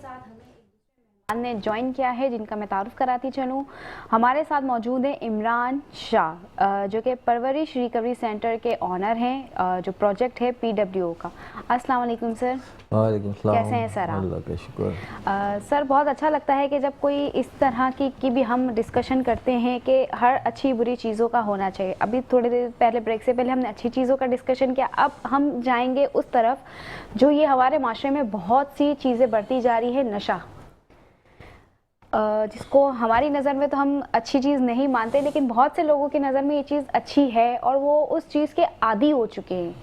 साथ हमें ने ज्वाइन किया है जिनका मैं तारुफ कराती चलूँ। हमारे साथ मौजूद है इमरान शाह जो कि परवरिश रिकवरी सेंटर के ऑनर हैं, जो प्रोजेक्ट है PWO का। अस्सलाम वालेकुम सर। वालेकुम सलाम। कैसे हैं सर आप? अल्लाह का शुक्र। सर बहुत अच्छा लगता है कि जब कोई इस तरह की भी हम डिस्कशन करते हैं कि हर अच्छी बुरी चीज़ों का होना चाहिए। अभी थोड़ी देर पहले ब्रेक से पहले हमने अच्छी चीज़ों का डिस्कशन किया, अब हम जाएंगे उस तरफ जो ये हमारे माशरे में बहुत सी चीज़ें बढ़ती जा रही है, नशा, जिसको हमारी नज़र में तो हम अच्छी चीज़ नहीं मानते, लेकिन बहुत से लोगों की नज़र में ये चीज़ अच्छी है और वो उस चीज़ के आदी हो चुके हैं।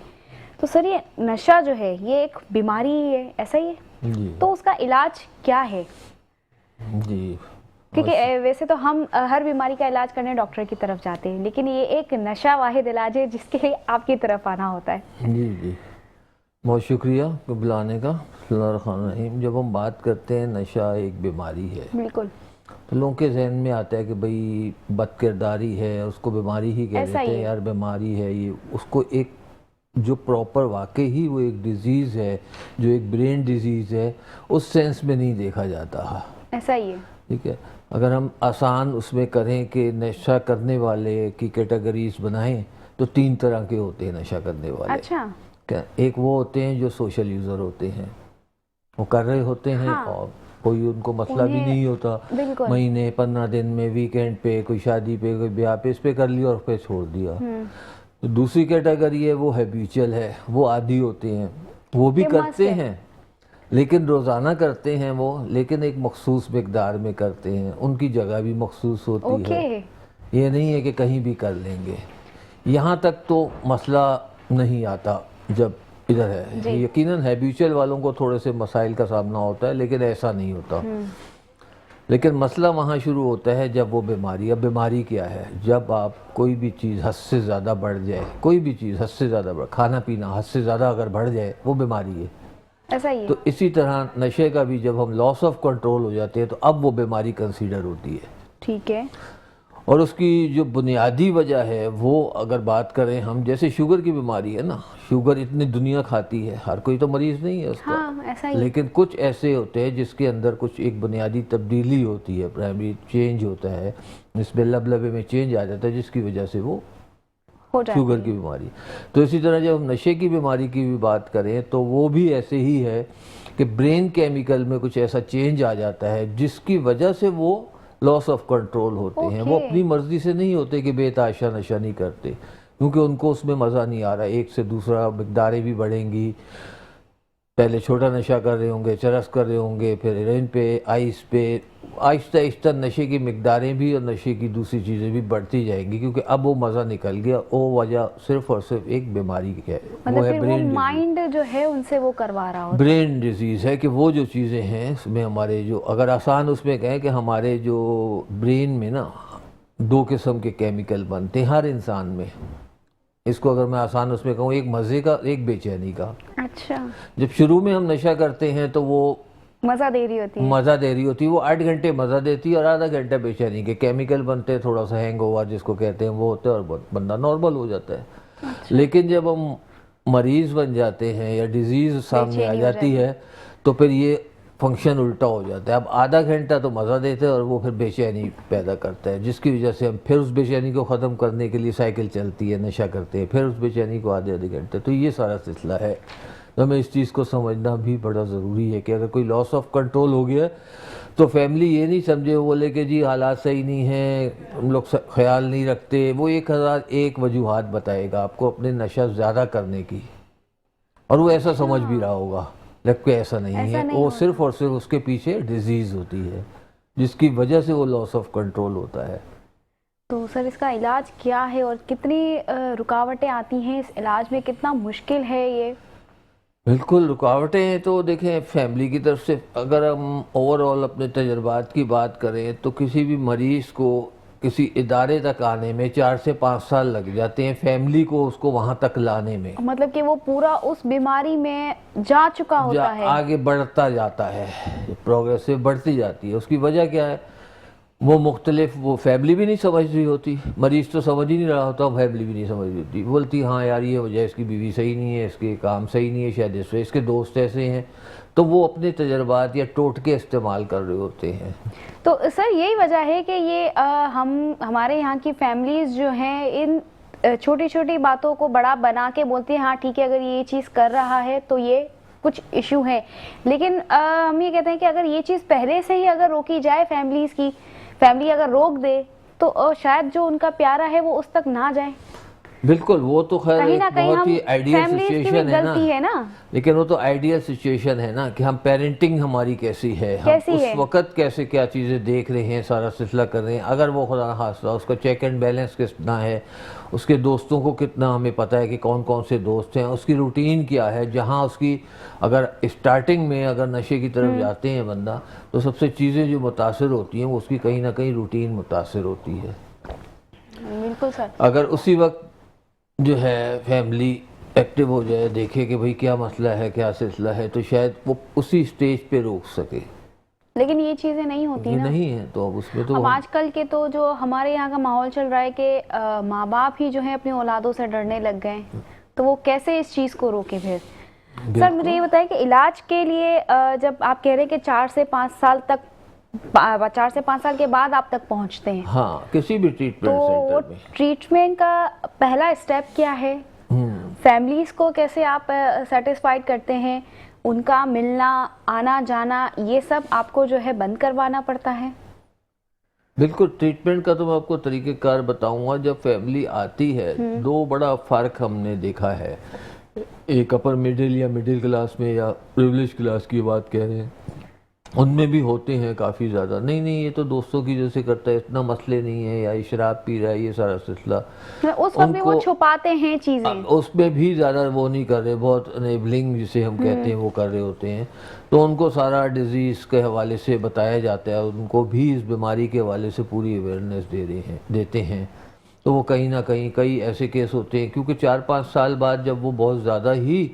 तो सर ये नशा जो है ये एक बीमारी ही है, ऐसा ही है? जी। तो उसका इलाज क्या है? जी, क्योंकि वैसे तो हम हर बीमारी का इलाज करने डॉक्टर की तरफ जाते हैं, लेकिन ये एक नशा वाहिद इलाज है जिसके लिए आपकी तरफ आना होता है। जी जी, बहुत शुक्रिया बुलाने का। बिस्मिल्लाहिर्रहमानिर्रहीम। जब हम बात करते हैं नशा एक बीमारी है, बिल्कुल, तो लोगों के जहन में आता है कि भाई बदकिरदारी है, उसको बीमारी ही कह देते हैं, यार बीमारी है ये। उसको एक जो प्रॉपर वाकई ही वो एक डिजीज़ है, जो एक ब्रेन डिजीज़ है, उस सेंस में नहीं देखा जाता। ऐसा ही है। ठीक है, अगर हम आसान उसमें करें कि नशा करने वाले की कैटेगरीज बनाएं तो 3 तरह के होते हैं नशा करने वाले। अच्छा। क्या एक वो होते हैं जो सोशल यूज़र होते हैं, वो कर रहे होते हैं, हाँ। और कोई उनको मसला भी नहीं होता, महीने 15 दिन में वीकेंड पे कोई शादी पे कोई ब्याह पे इस पे कर लिया और फिर छोड़ दिया। तो दूसरी कैटेगरी है वो हैबिचुअल है, वो आदी होते हैं, वो भी करते हैं लेकिन रोज़ाना करते हैं वो, लेकिन एक मखसूस मकदार में करते हैं, उनकी जगह भी मखसूस होती है। ये नहीं है कि कहीं भी कर लेंगे। यहाँ तक तो मसला नहीं आता जब इधर है। यकीनन हैबिचुअल वालों को थोड़े से मसाइल का सामना होता है, लेकिन ऐसा नहीं होता। लेकिन मसला वहाँ शुरू होता है जब वो बीमारी, अब बीमारी क्या है, जब आप कोई भी चीज़ हद से ज़्यादा बढ़ जाए, कोई भी चीज़ हद से ज़्यादा बढ़, खाना पीना हद से ज़्यादा अगर बढ़ जाए वो बीमारी है। ऐसा ही है। तो इसी तरह नशे का भी जब हम लॉस ऑफ कंट्रोल हो जाते हैं तो अब वो बीमारी कंसीडर होती है। ठीक है। और उसकी जो बुनियादी वजह है वो अगर बात करें हम, जैसे शुगर की बीमारी है ना, शुगर इतनी दुनिया खाती है, हर कोई तो मरीज़ नहीं है उसका। हाँ, ऐसा ही। लेकिन कुछ ऐसे होते हैं जिसके अंदर कुछ एक बुनियादी तब्दीली होती है, प्राइमरी चेंज होता है, इसमें लबलबे में चेंज आ जाता है, जिसकी वजह से वो शुगर की बीमारी। तो इसी तरह जब हम नशे की बीमारी की भी बात करें तो वो भी ऐसे ही है कि ब्रेन केमिकल में कुछ ऐसा चेंज आ जाता है जिसकी वजह से वो लॉस ऑफ कंट्रोल होते हैं। वो अपनी मर्जी से नहीं होते कि बेताशा नशा नहीं करते, क्योंकि उनको उसमें मज़ा नहीं आ रहा, एक से दूसरा मकदारें भी बढ़ेंगी। पहले छोटा नशा कर रहे होंगे, चरस कर रहे होंगे, फिर हेरोइन पे, आइस पे, आहिस्ता आहिस्ता नशे की मकदारें भी और नशे की दूसरी चीज़ें भी बढ़ती जाएंगी, क्योंकि अब वो मज़ा निकल गया। वो वजह सिर्फ और सिर्फ एक बीमारी की है, मतलब वो है ब्रेन। माइंड जो है उनसे वो करवा रहा होता है। ब्रेन डिजीज़ है कि वो जो चीज़ें हैं उसमें हमारे जो, अगर आसान उसमें कहें कि हमारे जो ब्रेन में ना 2 किस्म के केमिकल बनते हैं हर इंसान में। इसको अगर मैं आसान उसमें कहूँ, एक मज़े का, एक बेचैनी का। अच्छा। जब शुरू में हम नशा करते हैं तो वो मज़ा दे रही होती है, वो 8 घंटे मज़ा देती है और आधा घंटा बेचैनी के केमिकल बनते हैं, थोड़ा सा हैंगओवर जिसको कहते हैं वो होता है और बंदा नॉर्मल हो जाता है। अच्छा। लेकिन जब हम मरीज़ बन जाते हैं या डिजीज़ सामने आ जाती है तो फिर ये फंक्शन उल्टा हो जाता है। अब आधा घंटा तो मज़ा देते हैं और वो फिर बेचैनी पैदा करता है, जिसकी वजह से हम फिर उस बेचैनी को ख़त्म करने के लिए साइकिल चलती है, नशा करते हैं, फिर उस बेचैनी को आधे घंटे। तो ये सारा सिलसिला है। तो हमें इस चीज़ को समझना भी बड़ा ज़रूरी है कि अगर कोई लॉस ऑफ कंट्रोल हो गया तो फैमिली ये नहीं समझे, वो बोले कि जी हालात सही नहीं हैं, हम लोग ख्याल नहीं रखते। वो 1001 वजूहात बताएगा आपको अपने नशा ज़्यादा करने की, और वो ऐसा समझ भी रहा होगा, जबकि ऐसा नहीं है। वो सिर्फ और सिर्फ उसके पीछे डिजीज़ होती है जिसकी वजह से वो लॉस ऑफ कंट्रोल होता है। तो सर इसका इलाज क्या है और कितनी रुकावटें आती हैं इस इलाज में, कितना मुश्किल है ये? बिल्कुल रुकावटें तो देखें फैमिली की तरफ से, अगर हम ओवरऑल अपने तजर्बात की बात करें तो किसी भी मरीज़ को किसी इदारे तक आने में 4 से 5 साल लग जाते हैं, फैमिली को उसको वहाँ तक लाने में। मतलब कि वो पूरा उस बीमारी में जा चुका होता है, आगे बढ़ता जाता है, प्रोग्रेसिव बढ़ती जाती है। उसकी वजह क्या है? वो मुख्तलिफ, वो फैमिली भी नहीं समझ रही होती, मरीज़ तो समझ ही नहीं रहा होता, फैमिली भी नहीं समझ रही होती, बोलती हाँ यार ये वजह इसकी बीवी सही नहीं है, इसके काम सही नहीं है, शायद इसके दोस्त ऐसे हैं, तो वो अपने तजर्बात या टोटके इस्तेमाल कर रहे होते हैं। तो सर यही वजह है कि ये हमारे यहाँ की फैमिलीज़ जो हैं इन छोटी छोटी बातों को बड़ा बना के बोलती हैं हाँ ठीक है, अगर ये चीज़ कर रहा है तो ये कुछ इशू है, लेकिन हम ये कहते हैं कि अगर ये चीज़ पहले से ही अगर रोकी जाए, फैमिली अगर रोक दे तो शायद जो उनका प्यारा है वो उस तक ना जाए। बिल्कुल, वो तो खैर कहीं ना एक कहीं बहुत ही आइडियल फैमिलीज़ की भी सिचुएशन गलती है ना, लेकिन वो तो आइडियल सिचुएशन है ना कि हम पेरेंटिंग हमारी कैसी है, हम कैसी उस है? वक्त कैसे क्या चीज़ें देख रहे हैं, सारा सिलसिला कर रहे हैं। अगर वो खुदा न खास्ता उसका चेक एंड बैलेंस कितना है, उसके दोस्तों को कितना हमें पता है कि कौन कौन से दोस्त हैं, उसकी रूटीन क्या है, जहाँ उसकी अगर स्टार्टिंग में अगर नशे की तरफ जाते हैं बंदा, तो सबसे चीज़ें जो मुतासिर होती हैं वो उसकी कहीं ना कहीं रूटीन मुतासिर होती है। बिल्कुल सर। अगर उसी वक्त जो है फैमिली एक्टिव हो जाए, देखे कि भाई क्या मसला है, क्या सिलसिला है, तो शायद वो उसी स्टेज पे रोक सके, लेकिन ये चीज़ें नहीं होती ये ना, नहीं है। तो अब उसमें तो अब आजकल के तो जो हमारे यहाँ का माहौल चल रहा है कि माँ बाप ही जो है अपनी औलादों से डरने लग गए, तो वो कैसे इस चीज़ को रोके फिर? सर मुझे ये बताएं कि इलाज के लिए जब आप कह रहे हैं कि 4 से 5 साल तक, 4 से 5 साल के बाद आप तक पहुँचते हैं, हाँ, किसी भी ट्रीटमेंट तो सेंटर में ट्रीटमेंट का पहला स्टेप क्या है? फैमिलीज को कैसे आप सेटिस्फाइड करते हैं? उनका मिलना आना जाना ये सब आपको जो है बंद करवाना पड़ता है? बिल्कुल, ट्रीटमेंट का तो मैं आपको तरीक़ेकार बताऊंगा। जब फैमिली आती है, दो बड़ा फ़र्क हमने देखा है, एक अपर मिडिल या मिडिल क्लास में या प्रिविलेज क्लास की बात कह रहे हैं, उनमें भी होते हैं काफ़ी ज़्यादा, नहीं ये तो दोस्तों की जैसे करता है, इतना मसले नहीं है, या ये शराब पी रहा है, ये सारा सिलसिला, उस वक्त भी वो छुपाते हैं चीजें, उसमें भी ज़्यादा वो नहीं कर रहे, बहुत अनेबलिंग जिसे हम कहते हैं वो कर रहे होते हैं। तो उनको सारा डिजीज़ के हवाले से बताया जाता है, उनको भी इस बीमारी के हवाले से पूरी अवेयरनेस देते हैं। तो वो कहीं ना कहीं कई ऐसे केस होते हैं, क्योंकि 4-5 साल बाद जब वो बहुत ज़्यादा ही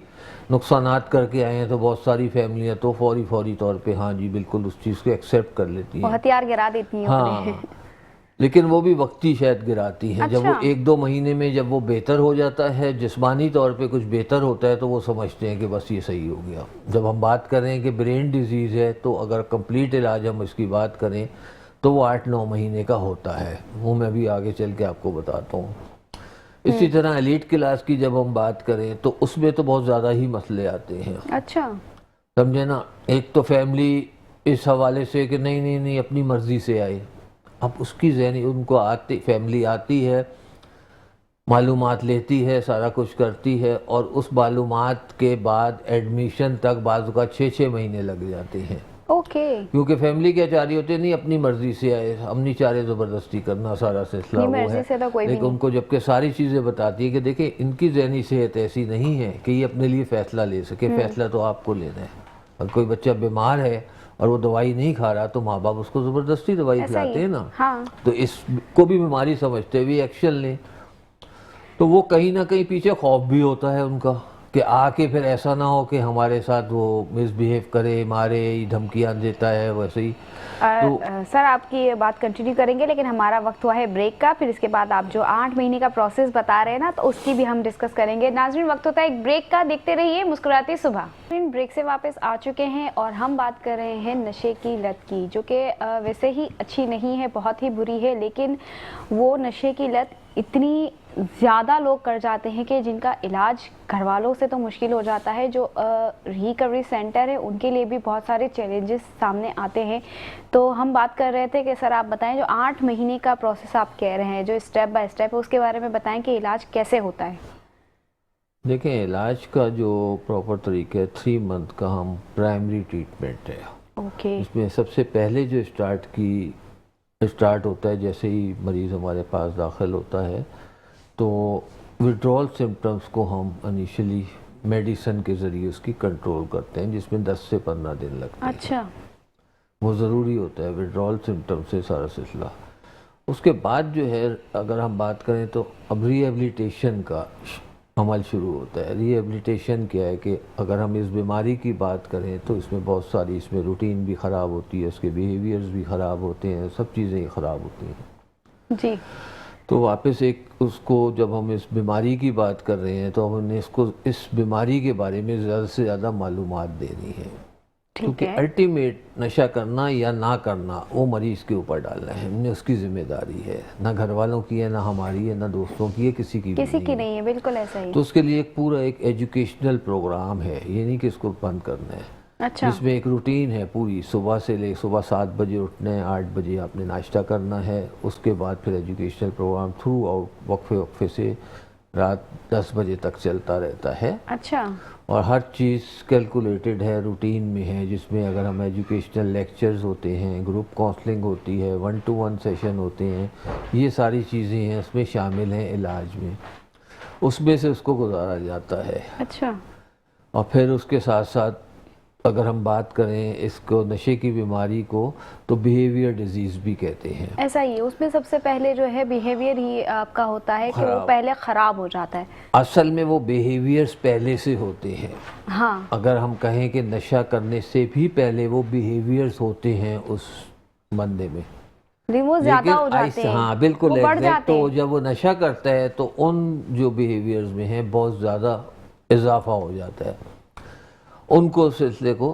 नुकसानात करके आए हैं, तो बहुत सारी फैमिलियाँ तो फौरी तौर पे हाँ जी बिल्कुल उस चीज़ को एक्सेप्ट कर लेती हैं, हथियार गिरा देती हैं। हाँ, लेकिन वो भी वक्ती शायद गिराती हैं। अच्छा। जब वो 1-2 महीने में जब वो बेहतर हो जाता है, जिस्मानी तौर पे कुछ बेहतर होता है, तो वो समझते हैं कि बस ये सही हो गया। जब हम बात कर रहे हैं कि ब्रेन डिजीज़ है, तो अगर कंप्लीट इलाज हम इसकी बात करें तो वो 8-9 महीने का होता है, वो मैं भी आगे चल के आपको बताता हूँ। इसी तरह एलीट क्लास की जब हम बात करें तो उसमें तो बहुत ज़्यादा ही मसले आते हैं। अच्छा, समझे ना, एक तो फैमिली इस हवाले से कि नहीं अपनी मर्ज़ी से आए, अब उसकी ज़हनी उनको फैमिली आती है, मालूमात लेती है, सारा कुछ करती है, और उस मालूमात के बाद एडमिशन तक बाज़ का 6-6 महीने लग जाते हैं। ओके। क्योंकि फैमिली क्या चाह रही होती है, नहीं अपनी मर्जी से आए, हम नहीं चाह रहे ज़बरदस्ती करना, सारा सिलसिला वो है। तो लेकिन उनको जबकि सारी चीज़ें बताती है कि देखिए इनकी ज़हनी सेहत ऐसी नहीं है कि ये अपने लिए फ़ैसला ले सके, फ़ैसला तो आपको लेना है। अगर कोई बच्चा बीमार है और वो दवाई नहीं खा रहा, तो माँ बाप उसको ज़बरदस्ती दवाई खिलाते हैं ना, हाँ। तो इसको भी बीमारी समझते हुए एक्शन लें। तो वो कहीं ना कहीं पीछे खौफ भी होता है उनका कि आके फिर ऐसा ना हो कि हमारे साथ वो मिसबिहेव करे, मारे, धमकियाँ देता है वैसे ही। तो सर आपकी ये बात कंटिन्यू करेंगे, लेकिन हमारा वक्त हुआ है ब्रेक का। फिर इसके बाद आप जो 8 महीने का प्रोसेस बता रहे हैं ना, तो उसकी भी हम डिस्कस करेंगे। नाज़रीन, वक्त होता है एक ब्रेक का, देखते रहिए मुस्कुराती सुबह। ब्रेक से वापस आ चुके हैं और हम बात कर रहे हैं नशे की लत की, जो कि वैसे ही अच्छी नहीं है, बहुत ही बुरी है, लेकिन वो नशे की लत इतनी ज़्यादा लोग कर जाते हैं कि जिनका इलाज घर वालों से तो मुश्किल हो जाता है। जो रिकवरी सेंटर है उनके लिए भी बहुत सारे चैलेंजेस सामने आते हैं। तो हम बात कर रहे थे कि सर आप बताएं, जो 8 महीने का प्रोसेस आप कह रहे हैं, जो स्टेप बाय स्टेप है, उसके बारे में बताएं कि इलाज कैसे होता है। देखें, इलाज का जो प्रॉपर तरीका है, 3 मंथ का हम प्राइमरी ट्रीटमेंट है। ओके। इसमें सबसे पहले जो स्टार्ट होता है, जैसे ही मरीज़ हमारे पास दाखिल होता है, तो विड्रॉल सिम्टम्स को हम इनिशियली मेडिसिन के ज़रिए उसकी कंट्रोल करते हैं, जिसमें 10 से 15 दिन लगते हैं। अच्छा। वो ज़रूरी होता है विड्रॉल सिम्टम से सारा सिलसिला। उसके बाद जो है, अगर हम बात करें तो अब रिहेबिलिटेशन का अमल शुरू होता है। रिहेबिलिटेशन क्या है कि अगर हम इस बीमारी की बात करें तो इसमें बहुत सारी, इसमें रूटीन भी ख़राब होती है, उसके बिहेवियर्स भी ख़राब होते हैं, सब चीज़ें ख़राब होती हैं। जी। तो वापस एक उसको, जब हम इस बीमारी की बात कर रहे हैं तो हमने इसको, इस बीमारी के बारे में ज़्यादा से ज़्यादा मालूमात देनी है, क्योंकि अल्टीमेट नशा करना या ना करना वो मरीज़ के ऊपर डालना है, हमने उसकी जिम्मेदारी है, ना घर वालों की है, ना हमारी है, ना दोस्तों की है, किसी की नहीं है। बिल्कुल ऐसा ही। तो उसके लिए एक पूरा एक एजुकेशनल प्रोग्राम है, ये नहीं कि इसको बंद करना है। अच्छा। जिसमें एक रूटीन है पूरी, सुबह से ले, सुबह 7 बजे उठना है, 8 बजे आपने नाश्ता करना है, उसके बाद फिर एजुकेशनल प्रोग्राम थ्रू आउट वक्फे से रात 10 बजे तक चलता रहता है। अच्छा। और हर चीज़ कैलकुलेटेड है, रूटीन में है, जिसमें अगर हम एजुकेशनल लेक्चर्स होते हैं, ग्रुप काउंसलिंग होती है, 1-to-1 सेशन होते हैं, ये सारी चीज़ें हैं उसमें शामिल हैं इलाज में, उसमें से उसको गुजारा जाता है। अच्छा। और फिर उसके साथ साथ अगर हम बात करें इसको, नशे की बीमारी को, तो बिहेवियर डिजीज़ भी कहते हैं। ऐसा ही है, उसमें सबसे पहले जो है बिहेवियर ही आपका होता है कि वो पहले ख़राब हो जाता है। असल में वो बिहेवियर्स पहले से होते हैं। हाँ। अगर हम कहें कि नशा करने से भी पहले वो बिहेवियर्स होते हैं उस बंदे में, वो ज़्यादा हो जाते हैं। हाँ बिल्कुल, वो बढ़ जाते तो हैं। जब वो नशा करता है तो उन जो बिहेवियर्स में है बहुत ज़्यादा इजाफा हो जाता है, उनको सिलसिले को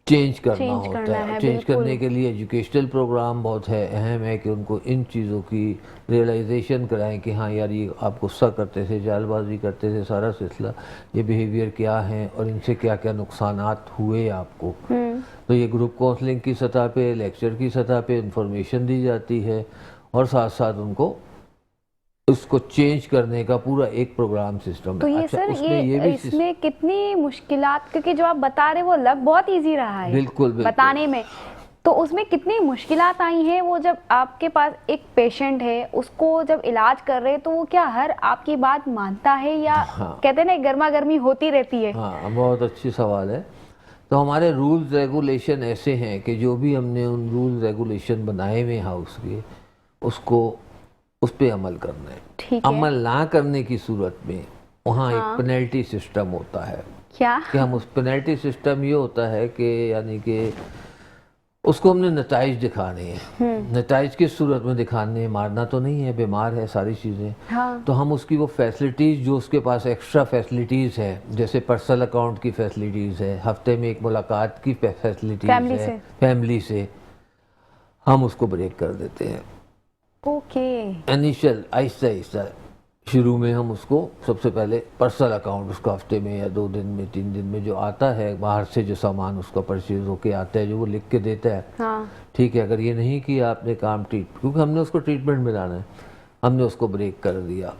चेंज करना होता है। चेंज करने के लिए एजुकेशनल प्रोग्राम बहुत है, अहम है कि उनको इन चीज़ों की रियलाइजेशन कराएं कि हाँ यार, ये आप गुस्सा करते थे, जालबाजी करते थे, सारा सिलसिला, ये बिहेवियर क्या है और इनसे क्या क्या नुकसानात हुए आपको। तो ये ग्रुप काउंसलिंग की सतह पे, लेक्चर की सतह पे इंफॉर्मेशन दी जाती है, और साथ साथ उनको उसको चेंज करने का पूरा एक प्रोग्राम सिस्टम है। तो ये सर, ये इसमें कितनी मुश्किलात, क्योंकि जो आप बता रहे वो लग बहुत इजी रहा है बिल्कुल बताने में, तो उसमें कितनी मुश्किलात आई हैं वो जब आपके पास एक पेशेंट है, उसको जब इलाज कर रहे हैं, तो वो क्या हर आपकी बात मानता है या कहते हैं ना गर्मा गर्मी होती रहती है? हाँ, बहुत अच्छी सवाल है। तो हमारे रूल्स रेगुलेशन ऐसे हैं कि जो भी हमने उन रूल्स रेगुलेशन बनाए हुए हाउस के, उसको उस पर अमल करना है। अमल ना करने की सूरत में वहाँ एक पेनल्टी सिस्टम होता है। क्या कि हम उस पेनल्टी सिस्टम ये होता है कि यानी कि उसको हमने नताइज दिखाने हैं। नताइज किस सूरत में दिखाने हैं? मारना तो नहीं है, बीमार है, सारी चीज़ें। हाँ। तो हम उसकी वो फैसिलिटीज़ जो उसके पास एक्स्ट्रा फैसिलिटीज़ है, जैसे पर्सनल अकाउंट की फैसिलिटीज़ है, हफ्ते में एक मुलाकात की फैसिलिटीज़ है फैमिली से, हम उसको ब्रेक कर देते हैं। ओके। इनिशियल आहिस्ता आहिस्ता शुरू में हम उसको सबसे पहले पर्सनल अकाउंट, उसका हफ्ते में या 2 दिन में, 3 दिन में जो आता है बाहर से, जो सामान उसका परचेज होके आता है, जो वो लिख के देता है, हाँ। ठीक है, अगर ये नहीं किया आपने काम, क्योंकि हमने उसको ट्रीटमेंट में लाना है, हमने उसको ब्रेक कर दिया,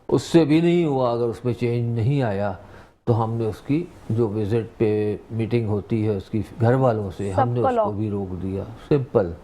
उससे भी नहीं हुआ, अगर उसमें चेंज नहीं आया, तो हमने उसकी जो विजिट पे मीटिंग होती है उसकी घर वालों से, हमने उसको भी रोक दिया, सिंपल।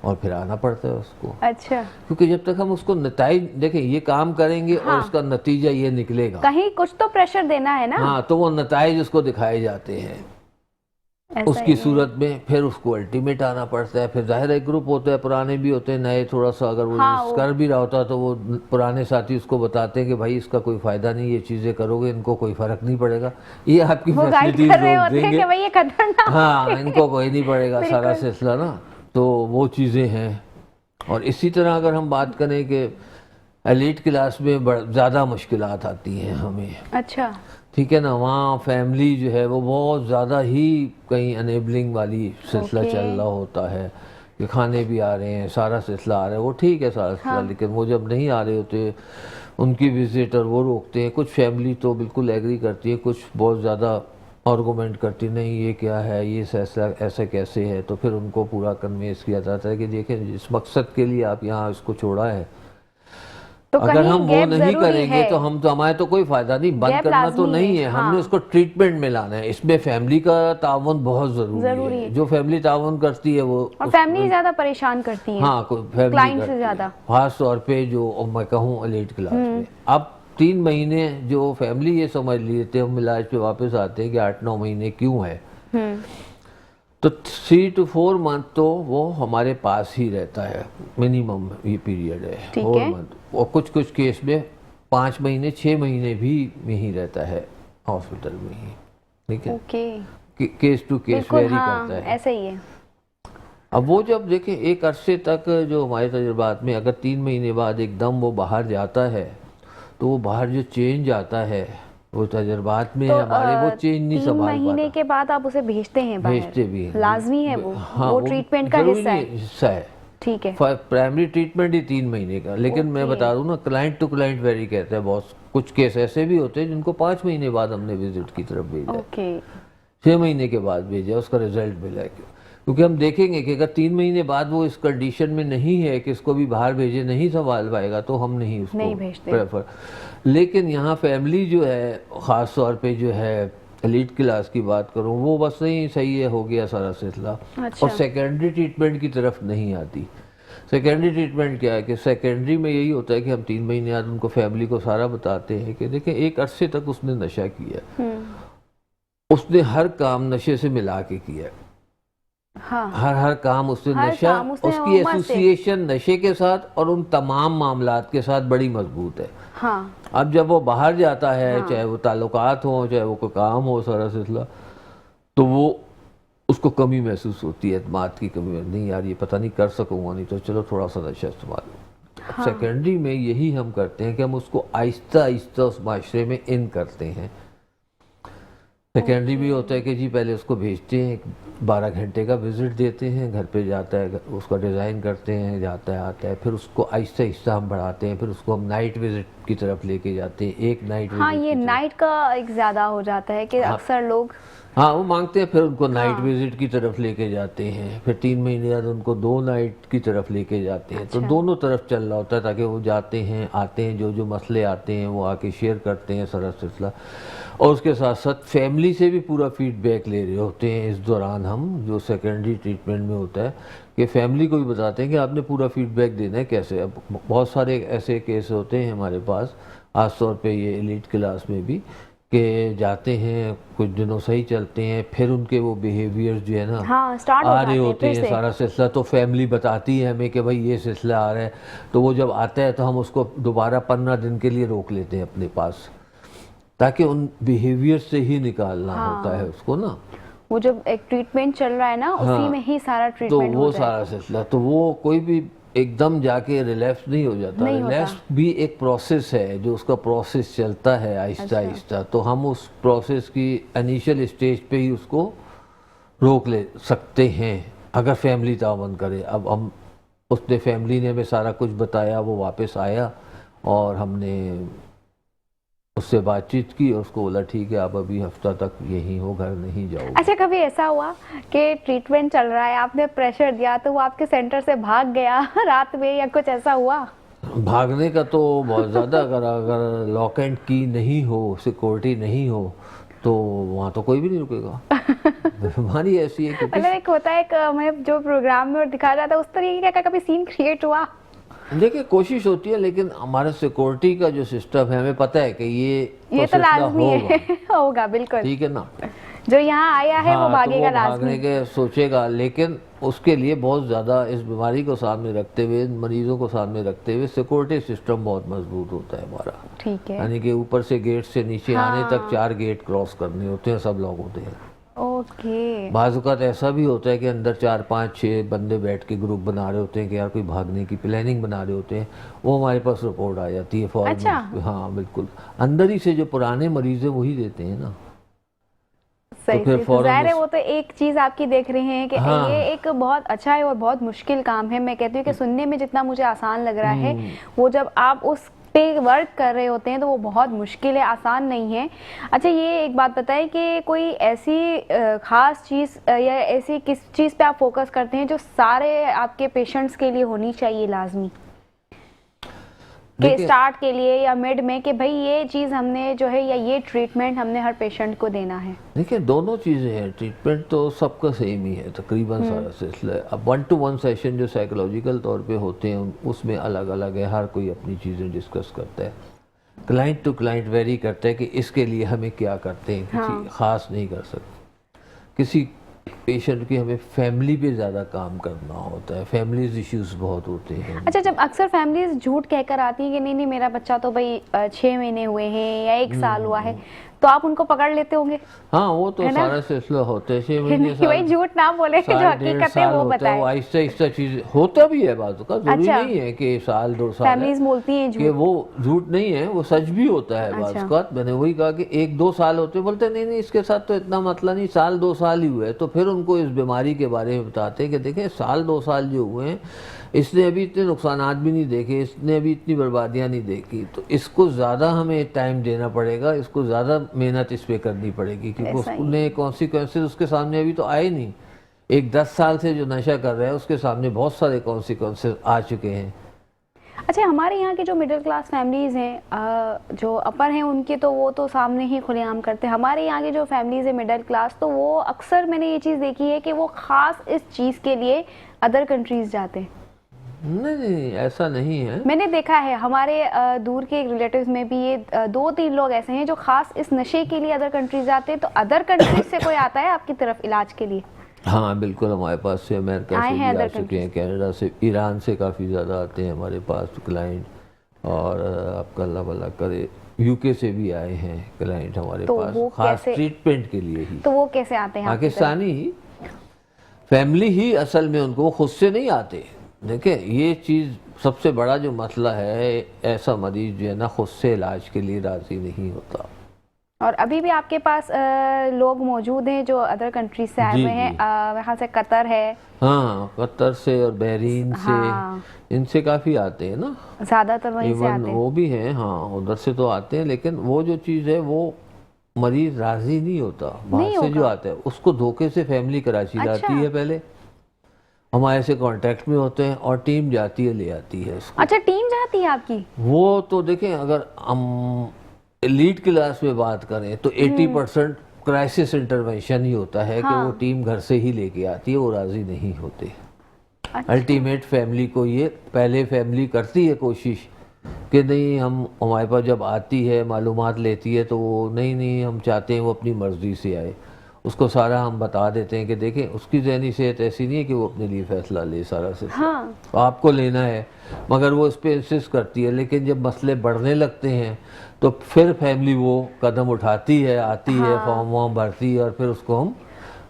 और फिर आना पड़ता है उसको। अच्छा। क्योंकि जब तक हम उसको नताइज देखें, ये काम करेंगे और उसका नतीजा ये निकलेगा, कहीं कुछ तो प्रेशर देना है ना। हाँ, तो वो नताइज उसको दिखाए जाते हैं। उसकी सूरत में फिर उसको अल्टीमेट आना पड़ता है। फिर जाहिर है ग्रुप होता है, पुराने भी होते हैं, नए थोड़ा सा अगर वो कर भी रहा होता है तो वो पुराने साथी उसको बताते हैं कि भाई इसका कोई फायदा नहीं, ये चीजें करोगे इनको कोई फर्क नहीं पड़ेगा, ये आपकी फैसिलिटीज रोक देंगे, हाँ इनको कोई नहीं पड़ेगा, सारा सिलसिला ना। तो वो चीज़ें हैं। और इसी तरह अगर हम बात करें कि एलीट क्लास में ज़्यादा मुश्किलात आती हैं हमें। अच्छा। ठीक है ना, वहाँ फैमिली जो है वो बहुत ज़्यादा ही कहीं अनेबलिंग वाली सिलसिला चल रहा होता है कि खाने भी आ रहे हैं, सारा सिलसिला आ रहा है, वो ठीक है सारा सिलसिला, लेकिन वो जब नहीं आ रहे होते उनकी विजिट और वो रोकते हैं। कुछ फैमिली तो बिल्कुल एग्री करती है, कुछ बहुत ज़्यादा आर्गूमेंट करती, नहीं ये क्या है, ये ऐसा कैसे है। तो फिर उनको पूरा कन्वेंस किया जाता है कि देखें जिस मकसद के लिए आप यहाँ इसको छोड़ा है, तो अगर हम वो नहीं करेंगे तो हमारे तो कोई फायदा नहीं, बंद करना तो नहीं है, हमने उसको ट्रीटमेंट में लाना है। इसमें फैमिली का ताउन बहुत जरूरी है। जो फैमिली ताउन करती है वो, और फैमिली ज्यादा परेशान करती है, हाँ क्लाइंट से ज्यादा, खास तौर पे जो मैं कहूँ एलीट क्लास में। अब 3 महीने जो फैमिली ये समझ लेते हैं, हम इलाज पे वापस आते हैं कि 8-9 महीने क्यों है, तो 3 to 4 मंथ तो वो हमारे पास ही रहता है, मिनिमम ये पीरियड है 4 मंथ। और कुछ केस में 5 महीने 6 महीने भी में ही रहता है हॉस्पिटल में ही, ठीक है। ओके, केस टू केस बिल्कुल, वेरी हाँ, करता है। ऐसा ही है। अब वो जब देखें एक अरसे तक जो हमारे तजुर्बात में अगर 3 महीने बाद एकदम वो बाहर जाता है तो वो बाहर जो चेंज आता है वो तजुर्बात में तो हमारे वो चेंज नहीं 3 संभाल महीने पाता। के बाद आप उसे भेजते हैं बाहर? भेजते भी हैं, लाजमी है वो? हाँ, वो ट्रीटमेंट का जरूरी हिस्सा नहीं है? हिस्सा है। ठीक है। प्राइमरी ट्रीटमेंट ही 3 महीने का, लेकिन मैं ओके। बता दूं ना, क्लाइंट टू क्लाइंट वेरी कहते हैं बॉस। कुछ केस ऐसे भी होते हैं जिनको 5 महीने बाद हमने विजिट की तरफ भेजा है, ओके, 6 महीने के बाद भेजा, उसका रिजल्ट मिला है। क्योंकि हम देखेंगे कि अगर 3 महीने बाद वो इस कंडीशन में नहीं है कि इसको भी बाहर भेजे, नहीं संभाल पाएगा, तो हम नहीं उसको नहीं भेजते। प्रेफर। लेकिन यहाँ फैमिली जो है, ख़ास तौर पे जो है एलीट क्लास की बात करूँ, वो बस नहीं सही है, हो गया सारा सिलसिला, अच्छा। और सेकेंडरी ट्रीटमेंट की तरफ नहीं आती। सेकेंडरी ट्रीटमेंट क्या है कि सेकेंडरी में यही होता है कि हम 3 महीने बाद उनको फैमिली को सारा बताते हैं कि देखें एक अरसे तक उसने नशा किया, उसने हर काम नशे से मिला के किया, हाँ, हर काम उसने हर नशा, काम उसने उसकी उम्र से। एसोसिएशन नशे के साथ और उन तमाम मामलात के साथ बड़ी मजबूत है। हाँ, अब जब वो बाहर जाता है, हाँ। चाहे वो ताल्लुकात हो, चाहे वो कोई काम हो, सारा सिलसिला, तो वो उसको कमी महसूस होती है, एतमाद की कमी, नहीं यार ये पता नहीं कर सकूंगा, नहीं तो चलो थोड़ा सा नशा इस्तेमाल। हाँ। सेकेंडरी में यही हम करते हैं कि हम उसको आहिस्ता आहिस्ता उस माशरे में इन करते हैं। सेकेंडरी भी होता है कि जी पहले उसको भेजते हैं, 12 घंटे का विजिट देते हैं, घर पे जाता है, उसका डिज़ाइन करते हैं, जाता है आता है, फिर उसको आहिस्ता आहिस्ता हम बढ़ाते हैं, फिर उसको हम नाइट विजिट की तरफ लेके जाते हैं, एक नाइट हाँ, विजिट ये की तरफ। नाइट का एक ज़्यादा हो जाता है कि हाँ। अक्सर लोग, हाँ, वो मांगते हैं, फिर उनको नाइट हाँ। विजिट की तरफ लेके जाते हैं, फिर 3 महीने बाद उनको 2 नाइट की तरफ लेके जाते हैं। तो अच्छा। दोनों तरफ चल रहा होता है, ताकि वो जाते हैं, आते हैं, जो जो मसले आते हैं वो आके शेयर करते हैं सारा सिलसिला, और उसके साथ साथ फैमिली से भी पूरा फीडबैक ले रहे होते हैं। इस दौरान हम जो सेकेंडरी ट्रीटमेंट में होता है कि फैमिली को भी बताते हैं कि आपने पूरा फीडबैक देना है कैसे। अब बहुत सारे ऐसे केस होते हैं हमारे पास, खासतौर पे ये एलीट क्लास में भी, कि जाते हैं, कुछ दिनों सही चलते हैं, फिर उनके वो बिहेवियर जो है ना, हाँ, स्टार्ट हो आ रहे जाते हैं होते फिर हैं से। सारा सिलसिला, तो फैमिली बताती है हमें कि भाई ये सिलसिला आ रहा है। तो वो जब आता है तो हम उसको दोबारा 15 दिन के लिए रोक लेते हैं अपने पास, ताकि उन बिहेवियर से ही निकालना होता है उसको ना। वो जब एक ट्रीटमेंट चल रहा है ना, उसी हाँ, में ही सारा तो ट्रीटमेंट वो हो जाए। सारा सिलसिला, तो वो कोई भी एकदम जाके रिलैप्स नहीं हो जाता। नहीं होता। रिलैप्स भी एक प्रोसेस है, जो उसका प्रोसेस चलता है आहिस्ता अच्छा। आहिस्ता। तो हम उस प्रोसेस की इनिशियल स्टेज पे ही उसको रोक ले सकते हैं अगर फैमिली तावन करे। अब हम उसने, फैमिली ने हमें सारा कुछ बताया, वो वापस आया और हमने उससे बातचीत की और उसको बोला ठीक है आप अभी हफ्ता तक यहीं हो, घर नहीं जाओगे। अच्छा, कभी ऐसा हुआ कि ट्रीटमेंट चल रहा है, आपने प्रेशर दिया तो वो आपके सेंटर से भाग गया रात में, या कुछ ऐसा हुआ? भागने का तो बहुत ज़्यादा, अगर लॉक एंड की नहीं हो, सिक्योरिटी नहीं हो, तो वहाँ तो कोई भी नहीं रुकेगा। बीमारी ऐसी है मतलब क्योंकि एक होता है, एक हमें जो प्रोग्राम में दिखाया जाता है उस तरीके का कभी सीन क्रिएट हुआ? देखिए कोशिश होती है, लेकिन हमारे सिक्योरिटी का जो सिस्टम है, हमें पता है कि ये तो सिलसिला लाजमी है। होगा बिल्कुल। ठीक है ना। जो यहाँ आया है वो हाँ, भागेगा तो वो भागने लाजमी। के सोचेगा, लेकिन उसके लिए बहुत ज़्यादा इस बीमारी को सामने रखते हुए, मरीजों को सामने रखते हुए, सिक्योरिटी सिस्टम बहुत मजबूत होता है हमारा। ठीक है। यानी कि ऊपर से गेट से नीचे आने तक हाँ। 4 गेट क्रॉस करने होते हैं, सब लोग होते हैं। ओके। बाज़-औक़ात ऐसा भी होता है कि अंदर 4, 5, 6 बंदे बैठ के ग्रुप बना रहे होते हैं कि यार कोई भागने की प्लानिंग बना रहे होते हैं, वो हमारे पास रिपोर्ट आ जाती है फौरन। अच्छा। हाँ बिल्कुल, अंदर ही से जो पुराने मरीज हैं वही देते हैं ना। सही फिर से फौरन जाहिर है, उस- वो तो एक चीज आपकी देख रहे हैं कि हाँ। ये एक बहुत अच्छा है और बहुत मुश्किल काम है। मैं कहती हूँ कि सुनने में जितना मुझे आसान लग रहा है, वो जब आप उस पे वर्क कर रहे होते हैं तो वो बहुत मुश्किल है, आसान नहीं है। अच्छा, ये एक बात बताएं कि कोई ऐसी खास चीज़ या ऐसी किस चीज़ पे आप फोकस करते हैं जो सारे आपके पेशेंट्स के लिए होनी चाहिए लाजमी, के देखिए, स्टार्ट के लिए या मिड में, कि भाई ये चीज़ हमने जो है या ये ट्रीटमेंट हमने हर पेशेंट को देना है? देखिए दोनों चीज़ें हैं, ट्रीटमेंट तो सबका सेम ही है तकरीबन सारा सिलसिला है। अब 1-to-1 सेशन जो साइकोलॉजिकल तौर पे होते हैं उसमें अलग अलग है, हर कोई अपनी चीज़ें डिस्कस करता है। क्लाइंट टू क्लाइंट वेरी करता है कि इसके लिए हमें क्या करते हैं, किसी ख़ास नहीं कर सकते। किसी पेशेंट की हमें फैमिली पे ज़्यादा काम करना होता है, फैमिलीज इश्यूज बहुत होते हैं। अच्छा, जब अक्सर फैमिलीज झूठ कहकर आती हैं कि नहीं नहीं मेरा बच्चा तो भाई 6 महीने हुए हैं या 1 साल हुआ है, तो आप उनको पकड़ लेते होंगे? हाँ, वो तो है ना? सारा सिलसिला होता है, 6 कि महीने नहीं भाई झूठ ना बोले, जो साल डेढ़ हकीकत है साल वो होता है, वो बताएं। आहिस्ता आहिस्ता चीज होता भी है, बात का जरूरी अच्छा। नहीं है कि साल 2 साल है फैमिलीज बोलती हैं कि झूठ। वो झूठ नहीं है, वो सच भी होता है। अच्छा। बात का मैंने वही कहा कि 1-2 साल होते, बोलते नहीं नहीं इसके साथ तो इतना मसला नहीं, साल 2 साल ही हुए। तो फिर उनको इस बीमारी के बारे में बताते हैं कि देखें साल 2 साल जो हुए हैं, इसने अभी इतने नुकसानात भी नहीं देखे, इसने अभी इतनी बर्बादियां नहीं देखी, तो इसको ज़्यादा हमें टाइम देना पड़ेगा, इसको ज़्यादा मेहनत इस पे करनी पड़ेगी, क्योंकि ऐसा ही। उसने कॉन्सिक्वेंसेज उसके सामने अभी तो आए नहीं। एक 10 साल से जो नशा कर रहा है उसके सामने बहुत सारे कॉन्सिक्वेंसेज आ चुके हैं। अच्छा, हमारे यहाँ की जो मिडिल क्लास फैमिलीज हैं, जो अपर हैं, उनके तो वो तो सामने ही खुलेआम करते हैं। हमारे यहाँ की जो फैमिलीज है मिडिल क्लास, तो वो अक्सर मैंने ये चीज़ देखी है कि वो ख़ास इस चीज़ के लिए अदर कंट्रीज जाते हैं। नहीं नहीं, ऐसा नहीं है। मैंने देखा है हमारे दूर के रिलेटिव्स में भी ये 2-3 लोग ऐसे हैं जो खास इस नशे के लिए अदर कंट्रीज जाते हैं। तो अदर कंट्रीज से कोई आता है आपकी तरफ इलाज के लिए? हाँ बिल्कुल, हमारे पास से अमेरिका आए से हैं भी आ other चुके हैं, कनाडा से, ईरान से काफ़ी ज़्यादा आते हैं हमारे पास क्लाइंट, और आपका अल्लाह भला करे यूके से भी आए हैं क्लाइंट हमारे तो पास, वो खास कैसे- ट्रीटमेंट के लिए ही। तो वो कैसे आते हैं आपकी तरफ? पाकिस्तानी ही, फैमिली ही असल में, उनको खुद से नहीं आते। देखिए ये चीज़ सबसे बड़ा जो मसला है, ऐसा मरीज जो है ना खुद से इलाज के लिए राज़ी नहीं होता। और अभी भी आपके पास लोग मौजूद हैं जो अदर कंट्रीज से आए जी, हुए हैं? यहाँ से कतर है, हाँ, कतर से और बहरीन से, हाँ। इनसे काफ़ी आते हैं ना, ज़्यादातर वहीं से इवन आते हैं। वो भी हैं, हाँ उधर से तो आते हैं, लेकिन वो जो चीज़ है वो मरीज राजी नहीं होता। बाहर नहीं से जो होगा। आता है उसको धोखे से फैमिली कराची अच्छा। जाती है, पहले हमारे से कांटेक्ट में होते हैं और टीम जाती है, ले आती है इसको। अच्छा, टीम जाती है आपकी? वो तो देखें, अगर हम एलीट क्लास में बात करें तो 80% क्राइसिस इंटरवेंशन ही होता है कि हाँ। वो टीम घर से ही लेके आती है, वो राजी नहीं होते। अच्छा। अल्टीमेट फैमिली को ये, पहले फैमिली करती है कोशिश कि नहीं, हम हमारे पास जब आती है मालूमात लेती है तो वो नहीं नहीं हम चाहते हैं वो अपनी मर्ज़ी से आए, उसको सारा हम बता देते हैं कि देखें उसकी ज़हनी सेहत ऐसी नहीं है कि वो अपने लिए फ़ैसला ले सारा से, हाँ। तो आपको लेना है, मगर वो इस पर इंसिस्ट करती है। लेकिन जब मसले बढ़ने लगते हैं तो फिर फैमिली वो कदम उठाती है, आती है, फॉर्म वॉर्म भरती है और फिर उसको हम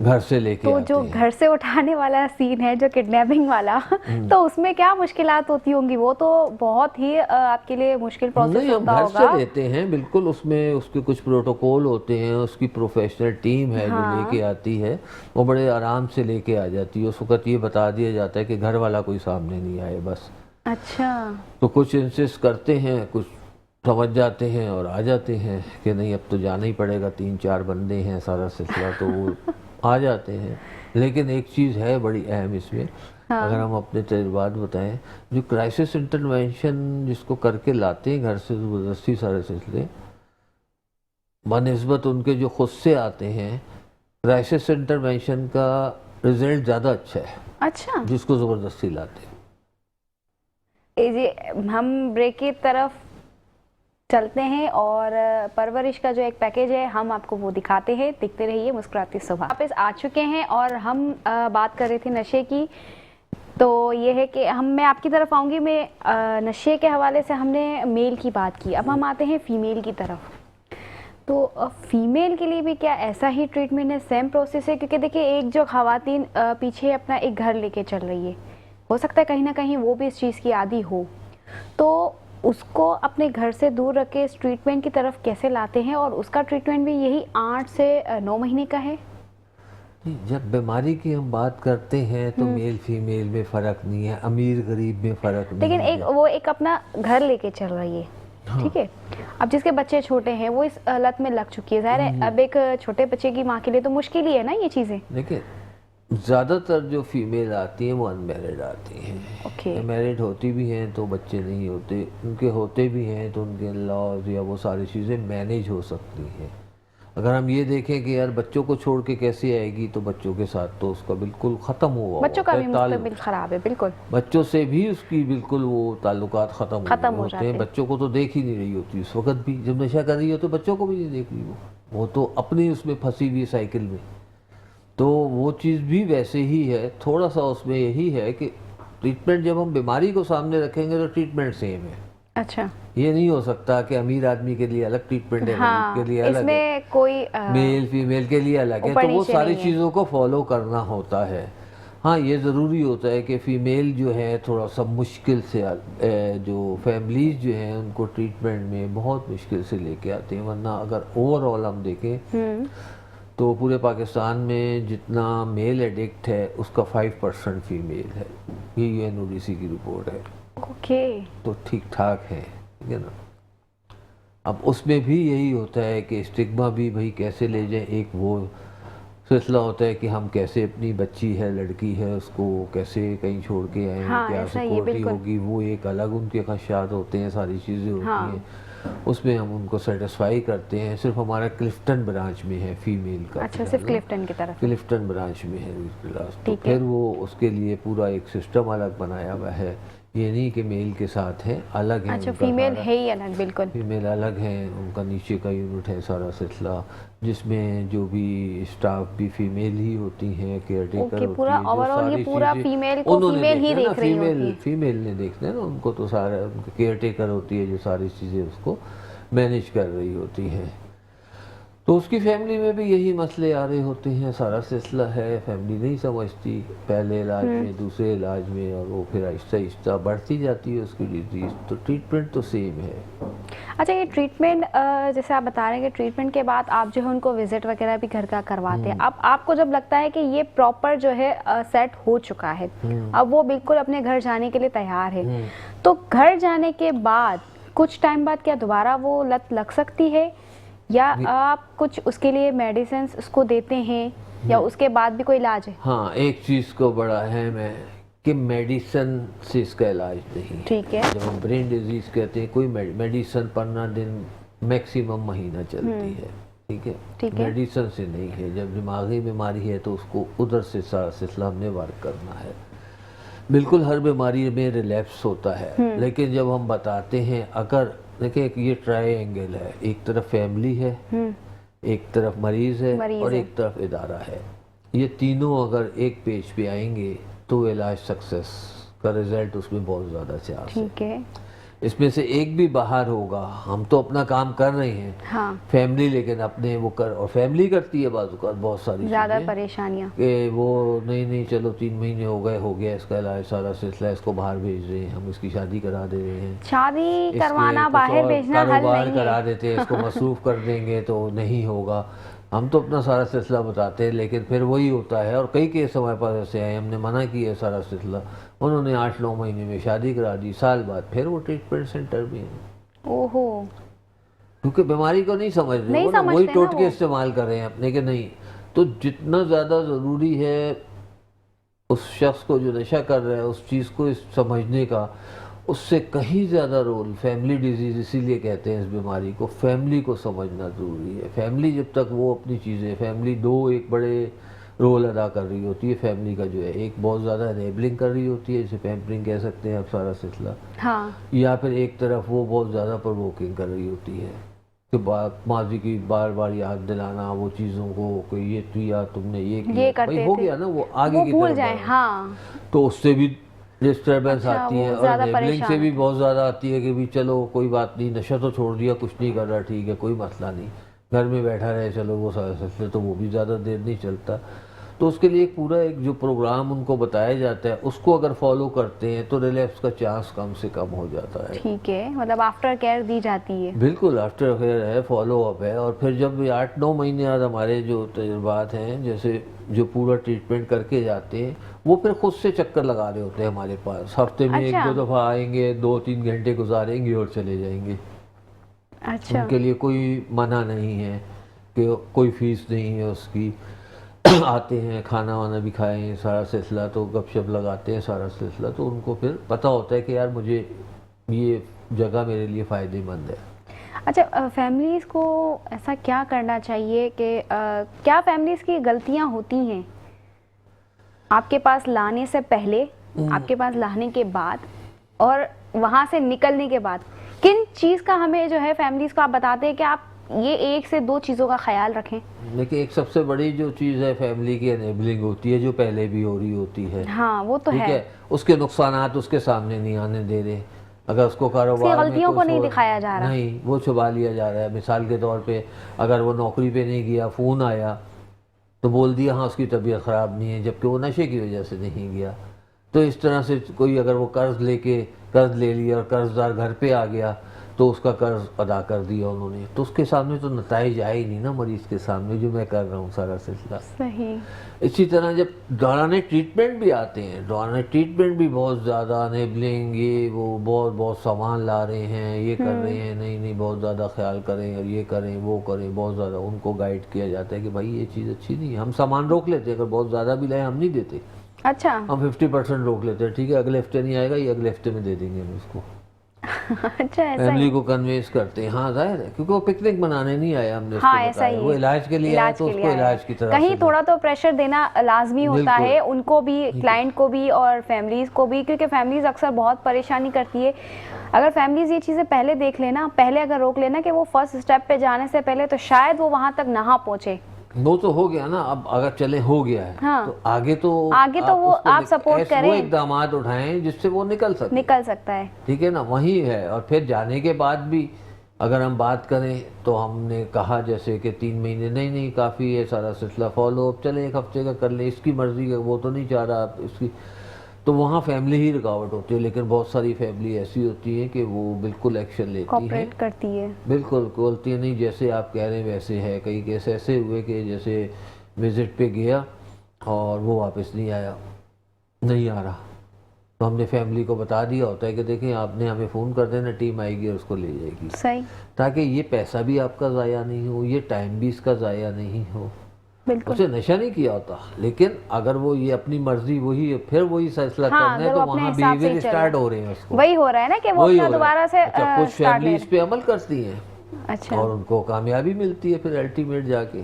घर से लेके तो आते जो हैं। घर से उठाने वाला सीन है, जो किडनैपिंग वाला, तो उसमें क्या मुश्किलात होती होंगी? वो तो बहुत ही आपके लिए मुश्किल प्रोसेस नहीं, हम होता घर होगा। से लेते हैं बिल्कुल, उसमें उसके कुछ प्रोटोकॉल होते हैं, उसकी प्रोफेशनल टीम है जो लेके आती है, वो बड़े आराम से लेके आ जाती है। उस वक्त ये बता दिया जाता है कि घर वाला कोई सामने नहीं आए बस। अच्छा। तो कुछ इंसिस्ट करते हैं, कुछ समझ जाते हैं और आ जाते हैं कि नहीं अब तो जाना ही पड़ेगा, 3-4 बंदे हैं, सारा सिलसिला, तो वो आ जाते हैं। लेकिन एक चीज़ है बड़ी अहम इसमें, अगर हम अपने तजुर्बात बताएं, जो क्राइसिस इंटरवेंशन जिसको करके लाते हैं घर से ज़बरदस्ती सारे सिलसिले, बनिस्बत उनके जो खुद से आते हैं, क्राइसिस इंटरवेंशन का रिजल्ट ज़्यादा अच्छा है अच्छा। जिसको ज़बरदस्ती लाते हैं। ये हम ब्रेक की तरफ चलते हैं और परवरिश का जो एक पैकेज है हम आपको वो दिखाते हैं। देखते रहिए मुस्कुराती सुबह। वापस आ चुके हैं और हम बात कर रहे थे नशे की। तो ये है कि मैं आपकी तरफ आऊँगी। मैं नशे के हवाले से हमने मेल की बात की, अब हम आते हैं फीमेल की तरफ। तो फीमेल के लिए भी क्या ऐसा ही ट्रीटमेंट है, सेम प्रोसेस है? क्योंकि देखिए एक जो ख़वातीन पीछे अपना एक घर लेके चल रही है, हो सकता है कहीं ना कहीं वो भी इस चीज़ की आदी हो, तो उसको अपने घर से दूर रख के इस ट्रीटमेंट की तरफ कैसे लाते हैं? और उसका ट्रीटमेंट भी यही 8 से 9 महीने का है। जब बीमारी की हम बात करते हैं तो मेल फीमेल में फ़र्क नहीं है, अमीर गरीब में फ़र्क नहीं लेकिन है। एक वो एक अपना घर लेके चल रही है, ठीक है। अब जिसके बच्चे छोटे हैं वो इस लत में लग चुकी है, ज़ाहिर है अब एक छोटे बच्चे की माँ के लिए तो मुश्किल ही है ना ये चीज़ें। देखिए ज़्यादातर जो फीमेल आती हैं वो अनमैरिड आती हैं। ओके। मैरिड होती भी हैं तो बच्चे नहीं होते, उनके होते भी हैं तो उनके लॉज या वो सारी चीज़ें मैनेज हो सकती हैं। अगर हम ये देखें कि यार बच्चों को छोड़ के कैसे आएगी, तो बच्चों के साथ तो उसका बिल्कुल ख़त्म हुआ बच्चों का होता भी है ताल्लुक। मुस्तकबिल ख़राब है, बिल्कुल। बच्चों से भी उसकी बिल्कुल वो ताल्लुकात ख़त्म हो होते जाते हैं। हैं। बच्चों को तो देख ही नहीं रही होती उस वक्त भी, जब नशा कर रही हो तो बच्चों को भी नहीं देख रही वो तो अपनी उसमें फंसी हुई साइकिल में। तो वो चीज़ भी वैसे ही है, थोड़ा सा उसमें यही है कि ट्रीटमेंट जब हम बीमारी को सामने रखेंगे तो ट्रीटमेंट सेम है। अच्छा। ये नहीं हो सकता कि अमीर आदमी के लिए अलग ट्रीटमेंट है, हाँ, गरीब के लिए अलग है, इसमें कोई मेल फीमेल के लिए अलग है, ऊपर तो वो नीचे सारी नहीं है। चीज़ों को फॉलो करना होता है। हाँ, ये ज़रूरी होता है कि फ़ीमेल जो है थोड़ा सा मुश्किल से जो फैमिलीज़ जो हैं उनको ट्रीटमेंट में बहुत मुश्किल से लेके आते हैं, वरना अगर ओवरऑल हम देखें तो पूरे पाकिस्तान में जितना मेल एडिक्ट है उसका 5% फीमेल है। ये यूएनओडीसी की रिपोर्ट है। ओके। तो ठीक ठाक है, ठीक है ना। अब उसमें भी यही होता है कि स्टिग्मा भी भाई कैसे ले जाएं, एक वो सिलसिला होता है कि हम कैसे अपनी बच्ची है, लड़की है, उसको कैसे कहीं छोड़ के आए, हाँ, क्या ऐसा ही है, सिक्योरिटी बिल्कुल। होगी, वो एक अलग उनके खदशात होते हैं, सारी चीज़ें होती हाँ। हैं। उसमें हम उनको सेटिस्फाई करते हैं। सिर्फ हमारा क्लिफ्टन ब्रांच में है फीमेल का, अच्छा, सिर्फ क्लिफ्टन की तरफ। क्लिफ्टन ब्रांच में है क्लास, तो ठीक है। फिर वो उसके लिए पूरा एक सिस्टम अलग बनाया हुआ है। ये नहीं कि मेल के साथ है, अलग है। अच्छा, उनका फीमेल सारा- है ही अलग, बिल्कुल। फीमेल अलग है, उनका नीचे का यूनिट है सारा सिलसिला, जिसमें जो भी स्टाफ भी फीमेल ही होती हैं, केयर टेकर ओके, होती पूरा है, जो ओवरऑल ये सारी पूरा चीज़ें फीमेल को उन्होंने फीमेल ही देखना है ना, देख रही होती है। फीमेल ने देखते हैं ना, उनको तो सारा उनकी केयर टेकर होती है जो सारी चीज़ें उसको मैनेज कर रही होती हैं। तो उसकी फैमिली में भी यही मसले आ रहे होते हैं, सारा सिलसिला है। फैमिली नहीं समझती, पहले इलाज में, दूसरे इलाज में, और वो फिर आहिस्ता आहिस्ता बढ़ती जाती है उसकी डिजीज़। तो ट्रीटमेंट तो सेम है। अच्छा, ये ट्रीटमेंट जैसे आप बता रहे हैं कि ट्रीटमेंट के बाद आप जो है उनको विजिट वगैरह भी घर का करवाते हैं। अब आपको जब लगता है कि ये प्रॉपर जो है सेट हो चुका है, अब वो बिल्कुल अपने घर जाने के लिए तैयार है, तो घर जाने के बाद कुछ टाइम बाद क्या दोबारा वो लत लग सकती है, या आप कुछ उसके लिए मेडिसिन उसको देते हैं, या उसके बाद भी कोई इलाज है? हाँ, एक चीज़ को बड़ा अहम है कि मेडिसन से इसका इलाज नहीं। ठीक है। जब हम ब्रेन डिजीज़ कहते हैं, कोई मेडिसन 15 दिन मैक्सिमम महीना चलती है, ठीक है। ठीक है। मेडिसन से नहीं है। जब दिमागी बीमारी है तो उसको उधर से सारा सिलसिला हमने वर्क करना है। बिल्कुल हर बीमारी में रिलैप्स होता है, लेकिन जब हम बताते हैं, अगर देखिए एक ये ट्रायंगल है, एक तरफ फैमिली है, एक तरफ मरीज़ है, और एक तरफ इदारा है। ये तीनों अगर एक पेज पे आएंगे तो इलाज सक्सेस का रिजल्ट उसमें बहुत ज़्यादा चांस है। ठीक है। इसमें से एक भी बाहर होगा, हम तो अपना काम कर रहे हैं, हाँ, फैमिली लेकिन अपने वो कर, और फैमिली करती है बाज़ बहुत सारी ज़्यादा चीज़ें परेशानियाँ। कि वो नहीं चलो 3 महीने हो गए, हो गया इसका इलाज, सारा सिलसिला, इसको बाहर भेज रहे हैं, हम इसकी शादी करा दे रहे हैं, शादी इसके करवाना, कुछ बाहर और भेजना हल कारोबार नहीं करा है। देते हैं, इसको मसरूफ़ कर देंगे तो नहीं होगा। हम तो अपना सारा सिलसिला बताते हैं, लेकिन फिर वही होता है। और कई केस हमारे पास ऐसे आए, हमने मना किया सारा सिलसिला, उन्होंने 8-9 महीने में शादी करा दी, साल बाद फिर वो ट्रीटमेंट सेंटर में है। ओहो। क्योंकि बीमारी को नहीं समझ रहे, नहीं वो ना वही समझते ना टोटके वो। इस्तेमाल कर रहे हैं अपने के। नहीं, तो जितना ज़्यादा ज़रूरी है उस शख्स को जो नशा कर रहा है उस चीज़ को समझने का, उससे कहीं ज़्यादा रोल फैमिली डिजीज़, इसीलिए कहते हैं इस बीमारी को, फैमिली को समझना ज़रूरी है। फैमिली जब तक वो अपनी चीज़ें, फैमिली दो एक बड़े रोल अदा कर रही होती है फैमिली का, जो है एक बहुत ज़्यादा एनेबलिंग कर रही होती है, जिसे पैम्परिंग कह सकते हैं आप सारा सिलसिला, हाँ, या फिर एक तरफ वो बहुत ज़्यादा प्रोवोकिंग कर रही होती है कि माजी की बार बार याद दिलाना वो चीज़ों को कि ये किया तुमने, ये किया, ये करते भाई हो थे, गया ना, वो आगे वो की भूल तरफ जाए। बढ़। हाँ, तो उससे भी डिस्टर्बेंस अच्छा, आती वो है, और ज़्यादा एनेबलिंग से परेशान भी होते बहुत ज़्यादा आती है कि भी चलो कोई बात नहीं, नशा तो छोड़ दिया, कुछ नहीं कर रहा, ठीक है, कोई मसला नहीं, घर में बैठा रहे, चलो वो सारा सिलसिला, तो वो भी ज़्यादा देर नहीं चलता। तो उसके लिए पूरा एक जो प्रोग्राम उनको बताया जाता है, उसको अगर फॉलो करते हैं तो रिलैप्स का चांस कम से कम हो जाता है। ठीक है, मतलब आफ्टर केयर दी जाती है। बिल्कुल आफ्टर केयर है, फॉलो अप है। और फिर जब 8-9 महीने बाद हमारे जो तजुर्बात हैं, जैसे जो पूरा ट्रीटमेंट करके जाते हैं, वो फिर खुद से चक्कर लगा रहे होते हैं हमारे पास, हफ्ते में अच्छा। 1-2 दफ़ा आएंगे, 2-3 घंटे गुजारेंगे और चले जाएंगे। अच्छा, उनके लिए कोई मना नहीं है कि कोई फीस नहीं है उसकी। आते हैं, खाना वाना भी खाएं, सारा सिलसिला, तो गपशप लगाते हैं सारा सिलसिला, तो उनको फिर पता होता है कि यार मुझे ये जगह मेरे लिए फ़ायदेमंद है। अच्छा, फैमिलीज़ को ऐसा क्या करना चाहिए कि क्या फैमिलीज़ की गलतियां होती हैं आपके पास लाने से पहले, आपके पास लाने के बाद, और वहाँ से निकलने के बाद? किन चीज़ का हमें जो है फैमिलीज़ को आप बताते हैं कि आप ये एक से दो चीज़ों का ख्याल रखें। देखिए, एक सबसे बड़ी जो चीज़ है फैमिली की एनेबलिंग होती है, जो पहले भी हो रही होती है। हाँ, वो तो ठीक है, उसके नुकसानात उसके सामने नहीं आने दे रहे। अगर उसको कारोबार में गलतियों को कुछ नहीं हो- दिखाया जा रहा, नहीं, वो छुपा लिया जा रहा है। मिसाल के तौर पे अगर वो नौकरी पे नहीं गया, फ़ोन आया तो बोल दिया हाँ उसकी तबीयत ख़राब नहीं है, जबकि वो नशे की वजह से नहीं गया। तो इस तरह से कोई अगर वो कर्ज ले लिया और कर्जदार घर पे आ गया तो उसका कर्ज अदा कर दिया उन्होंने, तो उसके सामने तो नताइज आए ही नहीं ना मरीज़ के सामने, जो मैं कर रहा हूँ सारा सिलसिला। सही। इसी तरह जब दौरान ट्रीटमेंट भी आते हैं, दौरान ट्रीटमेंट भी बहुत ज़्यादा अनेबलिंग, ये वो बहुत सामान ला रहे हैं, ये कर रहे हैं, नहीं बहुत ज़्यादा ख्याल करें और ये करें वो करें, बहुत ज़्यादा उनको गाइड किया जाता है कि भाई ये चीज़ अच्छी नहीं है। हम सामान रोक लेते हैं, अगर बहुत ज़्यादा भी लाए हम नहीं देते। अच्छा। हम 50% रोक लेते हैं, ठीक है अगले हफ्ते नहीं आएगा, ये अगले हफ्ते में दे देंगे हम उसको। अच्छा, ऐसा फैमिली ही। को कन्विंस करते हैं। हाँ जाहिर है, क्योंकि वो पिकनिक मनाने नहीं आया, हमने उसको हाँ, ऐसा बताया ही वो है। इलाज के लिए आया, तो उसको आया इलाज है। की तरह कहीं से थोड़ा तो प्रेशर देना लाजमी होता बिल्कुल। है, उनको भी, क्लाइंट को भी और फैमिलीज को भी, क्योंकि फैमिलीज अक्सर बहुत परेशानी करती है। अगर फैमिलीज ये चीज़ें पहले देख लेना, पहले अगर रोक लेना कि वो फर्स्ट स्टेप पे जाने से पहले, तो शायद वो वहाँ तक ना पहुँचे। वो तो हो गया ना, अब अगर चले हो गया है हाँ। तो आगे तो वो उसको आप सपोर्ट वो करें, इकदामात उठाएं जिससे वो निकल सके। निकल सकता है। ठीक है ना, वही है। और फिर जाने के बाद भी अगर हम बात करें तो हमने कहा जैसे कि 3 महीने नहीं काफ़ी है, सारा सिलसिला फॉलो अप चले 1 हफ्ते का कर ले, इसकी मर्जी का वो तो नहीं चाह रहा इसकी, तो वहाँ फैमिली ही रुकावट होती है। लेकिन बहुत सारी फैमिली ऐसी होती है कि वो बिल्कुल एक्शन लेती है, कोऑपरेट करती है, बिल्कुल बोलती है नहीं जैसे आप कह रहे हैं वैसे है। कई केस ऐसे हुए कि जैसे विज़िट पे गया और वो वापस नहीं आया, नहीं आ रहा, तो हमने फैमिली को बता दिया होता है कि देखें आपने हमें फ़ोन कर देना, टीम आएगी और उसको ले जाएगी। सही। ताकि ये पैसा भी आपका ज़ाया नहीं हो, ये टाइम भी इसका ज़ाया नहीं हो। बिल्कुल। उसे नशा नहीं किया होता, लेकिन अगर वो ये अपनी मर्जी वही फिर वही फैसला हाँ, करना है, तो वहाँ बिहेवियर स्टार्ट हो रहे हैं उसको। वही हो रहा है ना कि वो अपना दोबारा से कुछ फैमिली इस पे अमल करती हैं। अच्छा। और उनको कामयाबी मिलती है फिर अल्टीमेट जाके।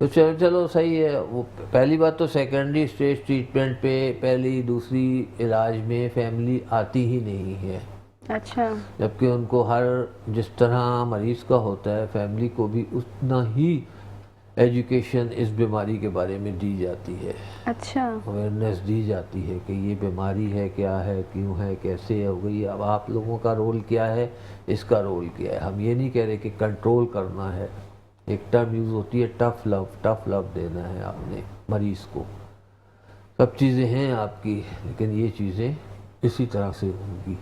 तो चलो सही है। वो पहली बात तो सेकेंडरी स्टेज ट्रीटमेंट पे पहली दूसरी इलाज में फैमिली आती ही नहीं है। अच्छा। जबकि उनको हर जिस तरह मरीज़ का होता है, फैमिली को भी उतना ही एजुकेशन इस बीमारी के बारे में दी जाती है। अच्छा। अवेयरनेस दी जाती है कि ये बीमारी है, क्या है, क्यों है, कैसे हो गई। अब आप लोगों का रोल क्या है, इसका रोल क्या है। हम ये नहीं कह रहे कि कंट्रोल करना है, एक टर्म यूज़ होती है टफ लव देना है आपने मरीज़ को। सब चीज़ें हैं आपकी, लेकिन ये चीज़ें इसी तरह से होंगी।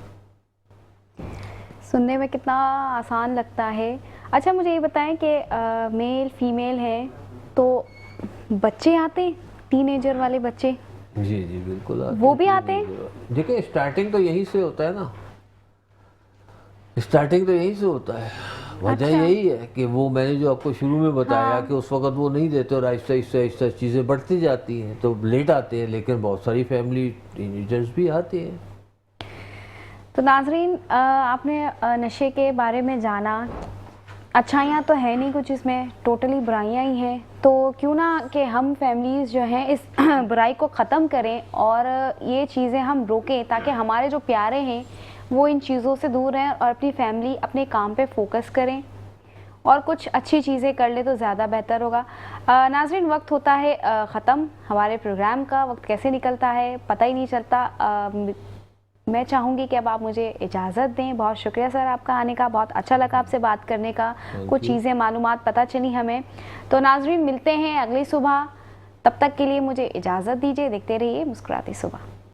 सुनने में कितना आसान लगता है। अच्छा, मुझे ये बताएं कि मेल फीमेल हैं तो बच्चे आते हैं, टीनेजर वाले बच्चे? जी बिल्कुल आते वो भी आते हैं। देखिए स्टार्टिंग तो यहीं से होता है ना, स्टार्टिंग तो यहीं से होता है। वजह अच्छा। यही है कि वो मैंने जो आपको शुरू में बताया कि उस वक्त वो नहीं देते और आहिस्ता चीज़ें बढ़ती जाती हैं तो लेट आते हैं। लेकिन बहुत सारी फैमिली टीनेजर्स भी आते हैं। तो नाजरीन, आपने नशे के बारे में जाना। अच्छाइयाँ तो है नहीं कुछ इसमें, टोटली बुराइयाँ ही हैं। तो क्यों ना कि हम फैमिलीज़ जो हैं इस बुराई को ख़त्म करें और ये चीज़ें हम रोकें, ताकि हमारे जो प्यारे हैं वो इन चीज़ों से दूर रहें और अपनी फैमिली अपने काम पे फोकस करें और कुछ अच्छी चीज़ें कर ले तो ज़्यादा बेहतर होगा। नाजरीन, वक्त होता है ख़त्म। हमारे प्रोग्राम का वक्त कैसे निकलता है पता ही नहीं चलता। मैं चाहूँगी कि अब आप मुझे इजाज़त दें। बहुत शुक्रिया सर आपका आने का, बहुत अच्छा लगा आपसे बात करने का, कुछ चीज़ें मालूमात पता चली हमें। तो नाजरीन, मिलते हैं अगली सुबह, तब तक के लिए मुझे इजाज़त दीजिए। देखते रहिए मुस्कुराती सुबह।